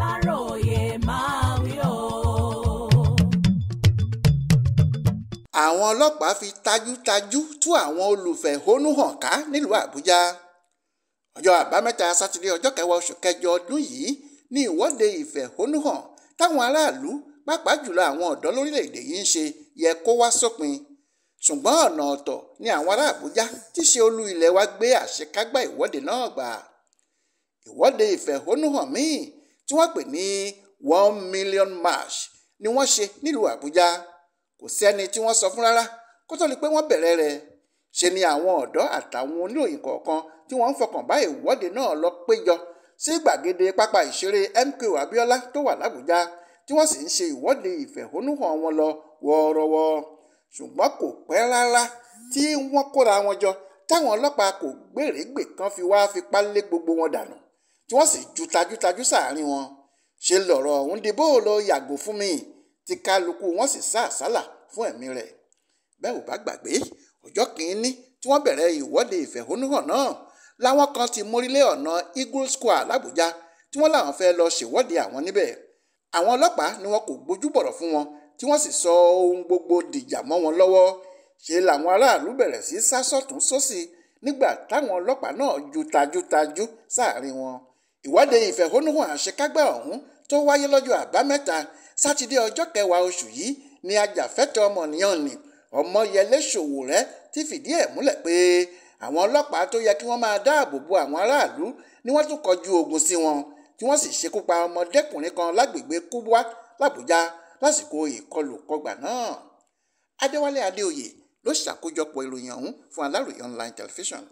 Aláròyé máa wí o. Àwọn ọlọ́pàá fi tajútajú tú àwọn olùfẹ̀hónúhàn ká nílùú Àbújá. Ọjọ́ àbámẹ́ta sátidé ọjọ́ 10 oṣù kẹjọ ọdún yìí ní ìwọ́de ìfẹ̀hónúhàn táwọn aráàlú pàápàá jùlọ àwọn ọ̀dọ́ lórílẹ̀‐èdè yìí ń ṣe yẹ kó wá sópin. Ṣùgbọ́n ọ̀nà ọ̀tọ̀ ni àwọn ará Àbújá tí ṣe olú ilẹ̀ wa gbé àṣekágbá ìwọ́de náà gbà. Ìwọ́de ìfẹ̀hónúhàn míì tí wọ́n pè ní 1 million march ni wọ́n ṣe nílùú Àbújá. Kò sẹ́ni tí wọ́n sọ fún rárá kó tó di pé wọ́n bẹ̀rẹ̀ rẹ̀. Ṣe ni àwọn ọ̀dọ́ àtàwọn oníròyìn kọ̀ọ̀kan tí wọ́n ń fọkàn bá ìwọ́de náà lọ péjọ sí gbàgede pápá ìṣeré MKO Abiola tó wà l'Àbújá tí wọ́n sì ń ṣe ìwọ́de ìfẹ̀hónúhàn wọn lọ wọ́ọ́rọ́wọ́. Ṣùgbọ́n kò pẹ́ rárá tí wọ́n kóra wọn jọ táwọn ọlọ́pàá kò gbèrègbè kan fi wá fipá lé gbogbo wọn dànù tí wọ́n sì ju tajútajú sáàrin wọn. Ṣe lọ̀rọ̀ ọ̀hún di bó lọ yàgò fún mi tí kálukú wọn sì sá àsálà fún ẹ̀mí rẹ̀. Bẹ́ẹ̀ ò bá gbàgbé ọjọ́ kìíní tí wọ́n bẹ̀rẹ̀ ìwọ́de ìfẹ̀hónúhàn náà láwọn kan ti mórílé ọ̀nà Eagle Square l'Àbújá tí wọ́n láwọn fẹ́ lọ ṣèwọ́de àwọn níbẹ̀. Àwọn ọlọ́pàá ni wọn kò gbójú bọ̀rọ̀ fún wọn tí wọ́n sì sọ ohun gbogbo dìjà mọ́ wọn lọ́wọ́. Ṣe làwọn aráàlú bẹ̀rẹ̀ sí sá sọ́tún sósì nígbà táwọn ọlọ́pàá náà ju tajútajú sáàrin wọn. Ìwọ́de ìfẹ̀hónúhàn àṣekágbá ọ̀hún tó wáyé lọ́jọ́ àbámẹ́ta sátidé ọjọ́ 10 oṣù yìí ni ajàfẹ́tọ̀ọ́ ọmọnìyàn ní Ọmọyẹlé Sowore ti fìdí ẹ̀ múlẹ̀ pé àwọn ọlọ́pàá tó yẹ kí wọ́n máa dáàbò bo àwọn aráàlú ni wọ́n tún kọjú ogun sí wọn tí wọ́n sì ṣekú pa ọmọdékùnrin kan lágbègbè Kubwa l'Àbújá lásìkò ìkọlù kọgbà náà. Adéwálé Adéoyè ló ṣàkójọpọ̀ ìròyìn ọ̀hún fún Aláròyé online television.